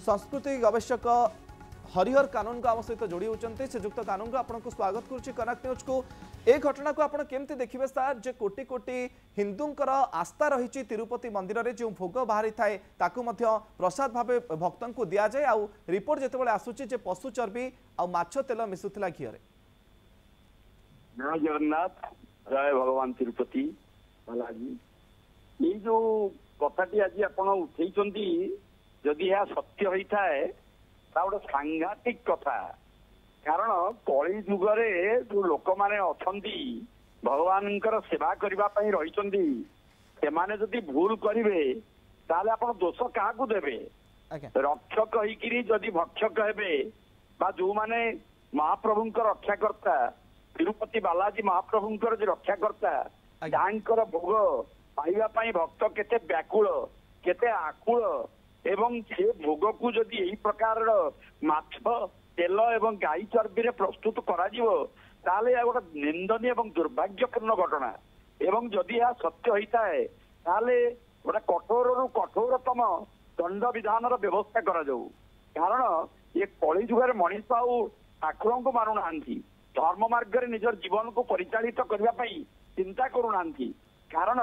संस्कृति गवेषक हरिहर कानून को आम सहित जोड़ी होती श्रीजुक्त कानून को आपको स्वागत करुच्ची कनक न्यूज को। ए घटना को आप केमती देखिए सार जे कोटी कोटी हिंदूंकर आस्था रही तिरुपति मंदिर में जो भोग बाहरी थाए प्रसाद भाव भक्त को दि जाए। आउ रिपोर्ट जिते आसूची जे पशु चर्बी आ माछ तेल मिसुला घीरे। जय जगन्नाथ, जय भगवान तिरुपति बालाजी। ये जो कथाटी आज आप उठे जदि यह सत्य होता है गोटे सांघातिक कथा। कारण कली जुगरे जो लोक मैंने अच्छा भगवान सेवा करने रही से जदि भूल करेंगे ताले आप दोष क्या देवे। रक्षक जदि भक्षक हे जो माने महाप्रभु रक्षाकर्ता तिरुपति बालाजी महाप्रभु जो रक्षाकर्ता जहाँकर भोग पाइबापी भक्त केते व्याकुल केते आकुल एवं से भोग को जदि यही प्रकार माछ तेल एवं गाई चर्बी प्रस्तुत करा गोटे निंदनीय एवं दुर्भाग्यपूर्ण घटना। एवं जदि यह सत्य होता है ताले गोटे कठोर रु कठोरतम दंड विधान व्यवस्था करा जाऊ। कारण ये कली जुगर मनीष आउ ठाकुर को मानुना धर्म मार्ग निजर जीवन को परिचालित करने चिंता करूना। कारण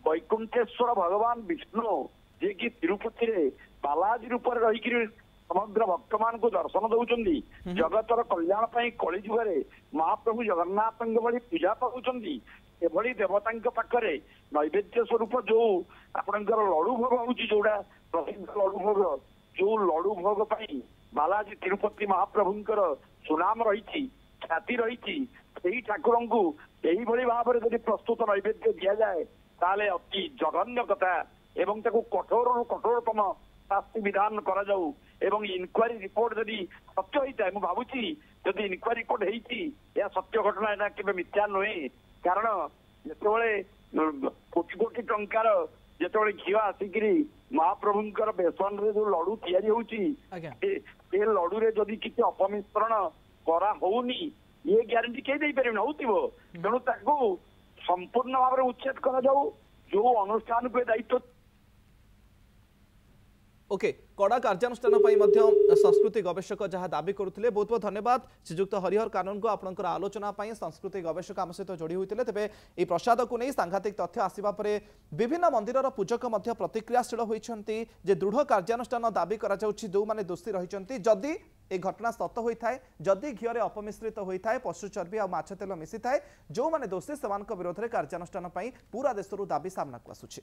वैकुंठेश्वर भगवान विष्णु जे कि तिरुपति रे बालाजी रूप रही समग्र भक्त मान को दर्शन दौरान जगतर कल्याण कली जुगे महाप्रभु जगन्नाथ भली पूजा पाऊँगी। एभली देवता पाखे नैवेद्य स्वरूप जो आपणकर लड़ू भोग होगा प्रसिद्ध लड़ू भोग जो लड़ू भोग बालाजी तिरुपति महाप्रभुंकर सुनाम रही ख्याति रही ठाकुर को यही भाव में प्रस्तुत नैवेद्य दि जाए ताले अति जघन्य कथा एवं ताको कठोर कठोरतम शास्ति विधान करा जाऊ। एवं इनक्वारी रिपोर्ट जदि सत्य होता है मुझे भावुची जदि इनक्वारी रिपोर्ट होती सत्य घटना यहाँ के मिथ्या नुहे। कारण जो कोटी कोटी टंकार जो घी आसिक महाप्रभुंर बेसन जो लड़ू या लड़ू रे जदि किसी अपमिश्रण करा होनी ये ग्यारंटी कहीं पारे हो तेणु ताकू संपूर्ण भाव में उच्छेद करा जाऊ जो अनुष्ठान को दायित्व। ओके कड़ा कार्यानुष्ठान संस्कृति गवेषक जहाँ दाबी करुले बहुत बहुत धन्यवाद श्रीजुक्त हरिहर कानून को आपंकर आलोचना संस्कृति गवेषक आम सहित जोड़ी होते। तेज ये प्रसाद को नहीं सांघातिक तथ्य आसवा विभिन्न मंदिर पूजक प्रतिक्रियाशील होती दृढ़ कार्यानुष्ठान दाबी जो मैंने दोषी रही जदि ए घटना सत होता है जदि घीरे अपमिश्रित होता है पशु चर्बी और माछ तेल मिसी थाए जो मैंने दोषी से विरोध में कार्यानुष्ठान पूरा देश दाबी सामना को आसूची।